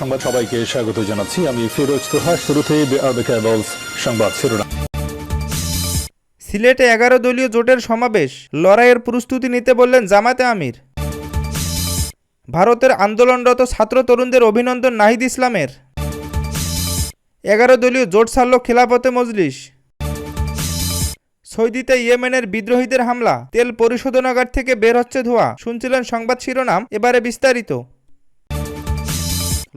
সংবাদ সবাইকে স্বাগত জানাচ্ছি। আমি ফিরোজ তোহা। শুরুতেই সংবাদ শিরোনাম। সিলেটে 11 দলীয় জোটের সমাবেশ, লড়াইয়ের প্রস্তুতি নিতে বললেন জামায়াতে আমির। ভারতের আন্দোলনরত ছাত্র তরুণদের অভিনন্দন নাহিদ ইসলামের। 11 দলীয় জোট ছাড়ল খেলাফতে মজলিস। সৌদিতে ইয়েমেনের বিদ্রোহীদের হামলা, তেল পরিশোধনাগার থেকে বের হচ্ছে ধোঁয়া। শুনছিলেন সংবাদ শিরোনাম, এবারে বিস্তারিত।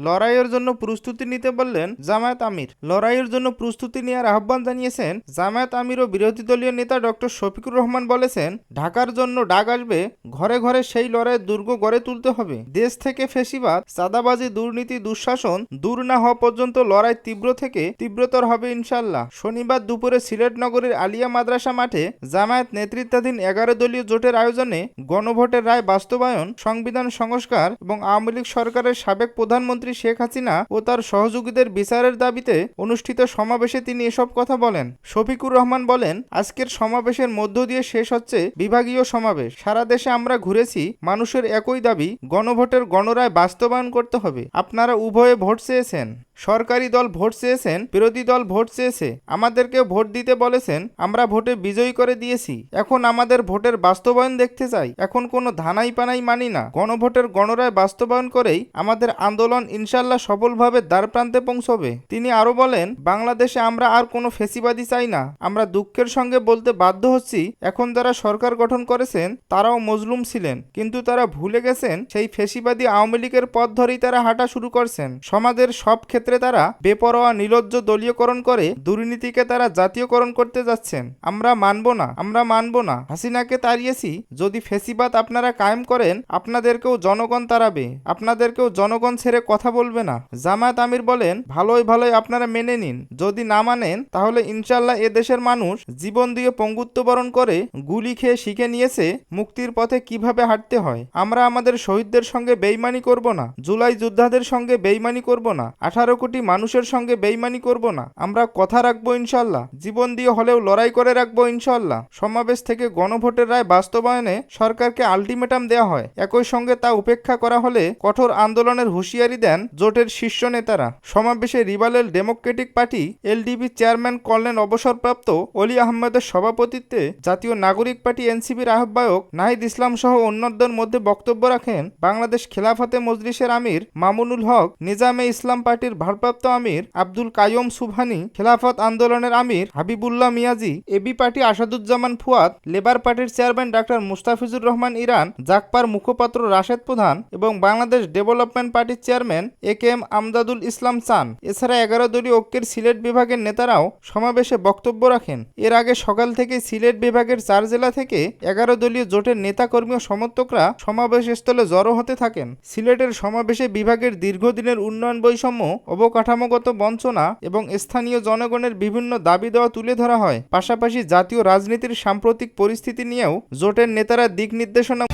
লড়াইয়ের জন্য প্রস্তুতি নিতে বললেন জামায়াত আমির। লড়াইয়ের জন্য প্রস্তুতি নেওয়ার আহ্বান জানিয়েছেন জামায়াত আমির ও বিরোধী দলীয় নেতা ডক্টর শফিকুর রহমান। বলেছেন, ঢাকার জন্য ডাক আসবে, ঘরে ঘরে সেই লড়াইয়ের দুর্গ গড়ে তুলতে হবে। দেশ থেকে ফ্যাসিবাদ, চাঁদাবাজি, দুর্নীতি, দুঃশাসন দূর না হওয়া পর্যন্ত লড়াই তীব্র থেকে তীব্রতর হবে ইনশাল্লাহ। শনিবার দুপুরে সিলেট নগরীর আলিয়া মাদ্রাসা মাঠে জামায়াত নেতৃত্বাধীন 11 দলীয় জোটের আয়োজনে গণভোটের রায় বাস্তবায়ন, সংবিধান সংস্কার এবং আওয়ামী লীগ সরকারের সাবেক প্রধানমন্ত্রী শেখ হাসিনা ও তার সহযোগীদের বিচারের দাবিতে অনুষ্ঠিত সমাবেশে তিনি এসব কথা বলেন। শফিকুর রহমান বলেন, আজকের সমাবেশের মধ্য দিয়ে শেষ হচ্ছে বিভাগীয় সমাবেশ। সারা দেশে আমরা ঘুরেছি, মানুষের একই দাবি, গণভোটের গণরায় বাস্তবায়ন করতে হবে। আপনারা উভয়ে ভোট চেয়েছেন, সরকারি দল ভোট চেয়েছেন, বিরোধী দল ভোট চেয়েছে, আমাদেরকে ভোট দিতে বলেছেন, আমরা ভোটে বিজয়ী করে দিয়েছি। এখন আমাদের ভোটের বাস্তবায়ন দেখতে চাই। এখন কোনো ধানাই পানাই মানি না। গণভোটের গণরায় বাস্তবায়ন করেই আমাদের আন্দোলন ইনশাল্লাহ সফলভাবে দ্বারপ্রান্তে পৌঁছবে। তিনি আরো বলেন, বাংলাদেশে আমরা আর কোনো ফ্যাসিবাদী চাই না। আমরা দুঃখের সঙ্গে বলতে বাধ্য হচ্ছি, এখন যারা সরকার গঠন করেছেন তারাও মজলুম ছিলেন, কিন্তু তারা ভুলে গেছেন সেই ফ্যাসিবাদী আওয়ামী লীগের পথ ধরেই তারা হাঁটা শুরু করছেন। সমাজের সব ক্ষেত্রে তারা বেপরোয়া নির্লজ্জ দলীয়করণ করে দুর্নীতিকে তারা জাতীয়করণ করতে যাচ্ছেন। আমরা মানব না, আমরা মানব না। হাসিনাকে তাড়িয়েছি, যদি ফ্যাসিবাদ আপনারা কায়েম করেন আপনাদেরকেও জনগণ তাড়াবে, আপনাদেরকেও জনগণ ছেড়ে কথা বলবে না। জামায়াত আমির বলেন, ভালোই ভালোই আপনারা মেনে নিন, যদি না মানেন তাহলে ইনশাল্লাহ এ দেশের মানুষ জীবন দিয়ে পঙ্গুত্ব বরণ করে গুলি খেয়ে শিখে নিয়েছে মুক্তির পথে কিভাবে হাঁটতে হয়। আমরা আমাদের শহীদদের সঙ্গে বেইমানি করব না, জুলাই যোদ্ধাদের সঙ্গে বেইমানি করব না, 18 কোটি মানুষের সঙ্গে বেইমানি করব না। আমরা কথা রাখবো ইনশাল্লাহ, জীবন দিয়ে হলেও লড়াই করে রাখবো ইনশাল্লাহ। সমাবেশ থেকে গণভোটের রায় বাস্তবায়নে সরকারকে আলটিমেটাম দেওয়া হয়, একই সঙ্গে তা উপেক্ষা করা হলে কঠোর আন্দোলনের হুঁশিয়ারি দেন জোটের শীর্ষ নেতারা। সমাবেশে liberal democratic party LDP chairman colonel অবসরপ্রাপ্ত অলি আহমেদের সভাপতিত্বে জাতীয় নাগরিক পার্টি এনসিপির আহ্বায়ক নাহিদ ইসলাম সহ অন্যদের মধ্যে বক্তব্য রাখেন বাংলাদেশ খেলাফতে মজলিসের আমির মামুনুল হক, নিজামে ইসলাম পার্টির ভারপ্রাপ্ত আমির আব্দুল কাইয়ুম সুবহানি, খেলাফত আন্দোলনের আমির Habibullah Miaji, AB party Asaduzzaman Fuad, labour পার্টির চেয়ারম্যান ডাক্তার মুস্তাফিজুর রহমান ইরান, জাকপার মুখপাত্র রাশেদ প্রধান এবং বাংলাদেশ ডেভেলপমেন্ট পার্টির চেয়ারম্যান একেএম আমদাদুল ইসলাম চান। এছাড়া 11 দলীয় ঐক্যের সিলেট বিভাগের নেতারাও সমাবেশে বক্তব্য রাখেন। এর আগে সকাল থেকে সিলেট বিভাগের 4 জেলা থেকে 11 দলীয় জোটের নেতাকর্মী ও সমর্থকরা সমাবেশ স্থলে জড়ো হতে থাকেন। সিলেটের সমাবেশে বিভাগের দীর্ঘদিনের উন্নয়ন বৈষম্য, অবকাঠামোগত বঞ্চনা এবং স্থানীয় জনগণের বিভিন্ন দাবি দেওয়া তুলে ধরা হয়। পাশাপাশি জাতীয় রাজনীতির সাম্প্রতিক পরিস্থিতি নিয়েও জোটের নেতারা দিক নির্দেশনা।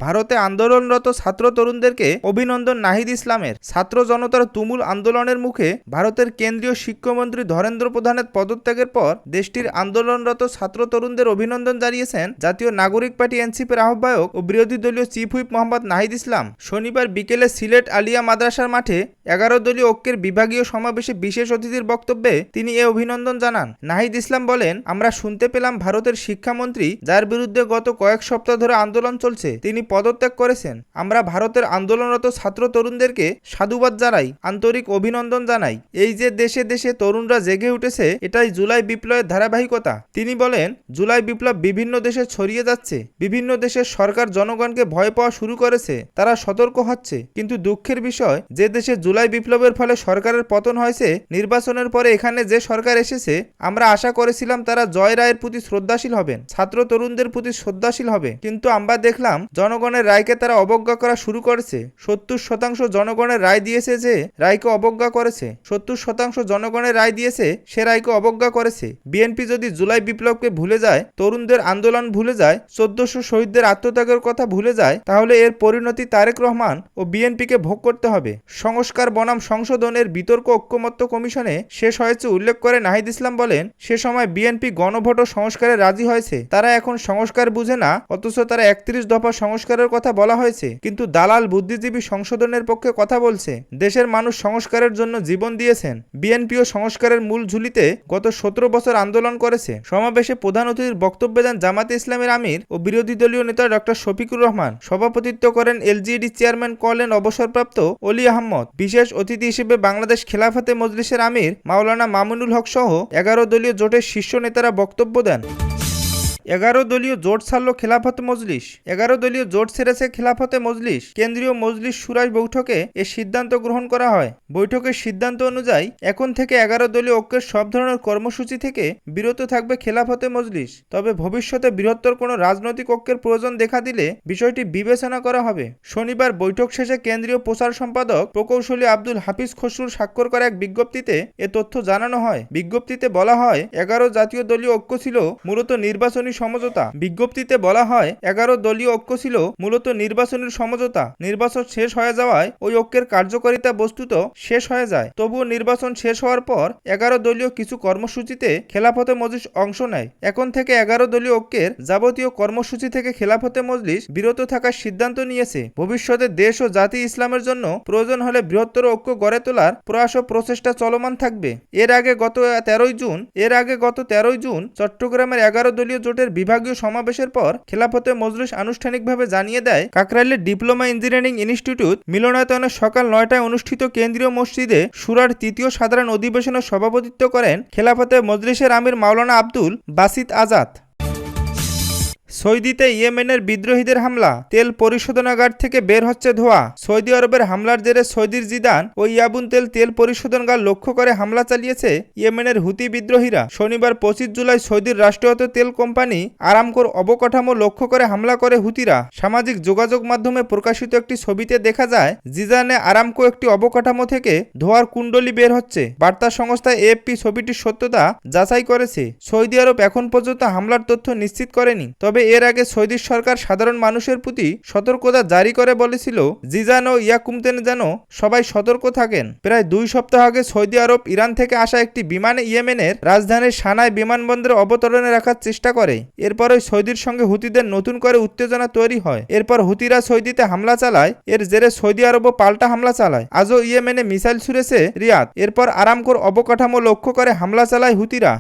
ভারতে আন্দোলনরত ছাত্র তরুণদেরকে অভিনন্দন নাহিদ ইসলামের। ছাত্র জনতার তুমুল আন্দোলনের মুখে ভারতের কেন্দ্রীয় শিক্ষামন্ত্রী ধর্মেন্দ্র প্রধানের পদত্যাগের পর দেশটির আন্দোলনরত ছাত্র তরুণদের অভিনন্দন জানিয়েছেন জাতীয় নাগরিক পার্টি এনসিপির আহ্বায়ক ও বিরোধী দলীয় চিফ হুইপ মোহাম্মদ নাহিদ ইসলাম। শনিবার বিকেলে সিলেট আলিয়া মাদ্রাসার মাঠে 11 দলীয় ঐক্যের বিভাগীয় সমাবেশে বিশেষ অতিথির বক্তব্যে তিনি এ অভিনন্দন জানান। নাহিদ ইসলাম বলেন, আমরা শুনতে পেলাম ভারতের শিক্ষামন্ত্রী, যার বিরুদ্ধে গত কয়েক সপ্তাহ ধরে আন্দোলন চলছে, তিনি পদত্যাগ করেছেন। আমরা ভারতের আন্দোলনরত ছাত্র তরুণদেরকে সাধুবাদ জানাই, আন্তরিক অভিনন্দন জানাই। এই যে দেশে দেশে তরুণরা জেগে উঠেছে, এটাই জুলাই বিপ্লবের ধারাবাহিকতা। তিনি বলেন, জুলাই বিপ্লব বিভিন্ন দেশে ছড়িয়ে যাচ্ছে, বিভিন্ন দেশের সরকার জনগণকে ভয় পাওয়া শুরু করেছে, তারা সতর্ক হচ্ছে। কিন্তু দুঃখের বিষয়, যে দেশে জুলাই বিপ্লবের ফলে সরকারের পতন হয়েছে, নির্বাচনের পরে এখানে যে সরকার এসেছে, আমরা আশা করেছিলাম তারা জয় রায়ের প্রতি শ্রদ্ধাশীল হবেন, ছাত্র তরুণদের প্রতি শ্রদ্ধাশীল হবে, কিন্তু আমরা দেখলাম জনগণের রায়কে তারা অবজ্ঞা করা শুরু করেছে। 70% জনগণের রায় দিয়েছে, যে রায়কে অবজ্ঞা করেছে। 70% জনগণের রায় দিয়েছে, সে রায়কে অবজ্ঞা করেছে। বিএনপি যদি জুলাই বিপ্লবকে ভুলে যায়, তরুণদের আন্দোলন ভুলে যায়, 1400 শহীদদের আত্মত্যাগের কথা ভুলে যায়, তাহলে এর পরিণতি তারেক রহমান ও বিএনপিকে ভোগ করতে হবে। সংস্কার সংস্কার বনাম সংশোধনের বিতর্ক ঐক্যমত্য কমিশনে শেষ হয়েছে উল্লেখ করে নাহিদ ইসলাম বলেন, সে সময় বিএনপি গণভোট ও সংস্কারে রাজি হয়েছে। তারা এখন সংস্কার বুঝে না, অথচ তারা 31 দফা সংস্কারের কথা বলা হয়েছে, কিন্তু দালাল বুদ্ধিজীবী সংশোধনের পক্ষে কথা বলছে। দেশের মানুষ সংস্কারের জন্য জীবন দিয়েছেন। বিএনপিও সংস্কারের মূল ঝুলিতে গত 17 বছর আন্দোলন করেছে। সমাবেশে প্রধান অতিথির বক্তব্যে দেন জামাতে ইসলামের আমির ও বিরোধী দলীয় নেতা ডক্টর শফিকুর রহমান। সভাপতিত্ব করেন এলজিইডি চেয়ারম্যান কলেন অবসরপ্রাপ্ত অলি আহমদ। বিশেষ অতিথি হিসেবে বাংলাদেশ খেলাফতে মজলিসের আমির মাওলানা মামুনুল হক সহ 11 দলীয় জোটের শীর্ষ নেতারা বক্তব্য দেন। 11 দলীয় জোট ছাড়ল খেলাফত মজলিস। 11 দলীয় জোট ছেড়েছে খেলাফতে মজলিস। কেন্দ্রীয় মজলিস শুরার বৈঠকে এ সিদ্ধান্ত গ্রহণ করা হয়। বৈঠকের সিদ্ধান্ত অনুযায়ী এখন থেকে 11 দলীয় ঐক্যের সব ধরনের কর্মসূচি থেকে বিরত থাকবে খেলাফতে মজলিস। তবে ভবিষ্যতে বৃহত্তর কোনো রাজনৈতিক ঐক্যের প্রয়োজন দেখা দিলে বিষয়টি বিবেচনা করা হবে। শনিবার বৈঠক শেষে কেন্দ্রীয় প্রচার সম্পাদক প্রকৌশলী আব্দুল হাফিজ খসরুর স্বাক্ষর করা এক বিজ্ঞপ্তিতে এ তথ্য জানানো হয়। বিজ্ঞপ্তিতে বলা হয়, 11 জাতীয় দলীয় ঐক্য ছিল মূলত নির্বাচনী সমঝোতা। বিজ্ঞপ্তিতে বলা হয়, 11 দলীয় ঐক্য ছিল মূলত নির্বাচনের সমঝোতা। নির্বাচন শেষ হয়ে যাওয়ায় ওই ঐক্যের কার্যকারিতা বস্তুত শেষ হয়ে যায়। তবুও নির্বাচন শেষ হওয়ার পর 11 দলীয় কিছু কর্মসূচিতে খেলাফতে মজলিস অংশ নেয়। এখন থেকে 11 দলীয় ঐক্যের যাবতীয় কর্মসূচি থেকে খেলাফতে মজলিস বিরত থাকার সিদ্ধান্ত নিয়েছে। ভবিষ্যতে দেশ ও জাতি ইসলামের জন্য প্রয়োজন হলে বৃহত্তর ঐক্য গড়ে তোলার প্রয়াস ও প্রচেষ্টা চলমান থাকবে। এর আগে গত 13 জুন চট্টগ্রামের 11 দলীয় জোটের বিভাগীয় সমাবেশের পর খেলাফতে মজলিস আনুষ্ঠানিকভাবে জানিয়ে দেয়, কাকরাইলের ডিপ্লোমা ইঞ্জিনিয়ারিং ইনস্টিটিউট মিলনায়তনে সকাল 9টায় অনুষ্ঠিত কেন্দ্রীয় মসজিদে শুরার 3য় সাধারণ অধিবেশনে সভাপতিত্ব করেন খেলাফতে মজলিসের আমির মাওলানা আব্দুল বাসিত আজাদ। সৌদিতে ইয়েমেনের বিদ্রোহীদের হামলা, তেল পরিশোধনাগার থেকে বের হচ্ছে ধোঁয়া। সৌদি আরবের হামলার জেরে সৌদির জিদান ও ইয়াবুন তেল পরিশোধনাগার লক্ষ্য করে হামলা চালিয়েছে ইয়েমেনের হুতি বিদ্রোহীরা। শনিবার 25 জুলাই সৌদির রাষ্ট্রায়ত্ত তেল কোম্পানি আরামকোর অবকাঠামো লক্ষ্য করে হামলা করে হুতিরা। সামাজিক যোগাযোগ মাধ্যমে প্রকাশিত একটি ছবিতে দেখা যায়, জিদানে আরামকো একটি অবকাঠামো থেকে ধোঁয়ার কুণ্ডলী বের হচ্ছে। বার্তা সংস্থা এএফপি ছবিটির সত্যতা যাচাই করেছে। সৌদি আরব এখন পর্যন্ত হামলার তথ্য নিশ্চিত করেনি। তবে এর আগে সৌদি সরকার সাধারণ মানুষের প্রতি সতর্কতা জারি করে বলেছিল, জিজান ও ইয়াকুমতেন যেন সবাই সতর্ক থাকেন। প্রায় 2 সপ্তাহ আগে সৌদি আরব ইরান থেকে আসা একটি বিমানে ইয়েমেনের রাজধানীর সানায় বিমানবন্দরে অবতরণে রাখার চেষ্টা করে। এরপরই সৌদির সঙ্গে হুতিদের নতুন করে উত্তেজনা তৈরি হয়। এরপর হুতিরা সৌদিতে হামলা চালায়। এর জেরে সৌদি আরবও পাল্টা হামলা চালায়। আজও ইয়েমেনে মিসাইল ছুড়েছে রিয়াদ। এরপর আরামকোর অবকাঠামো লক্ষ্য করে হামলা চালায় হুতিরা।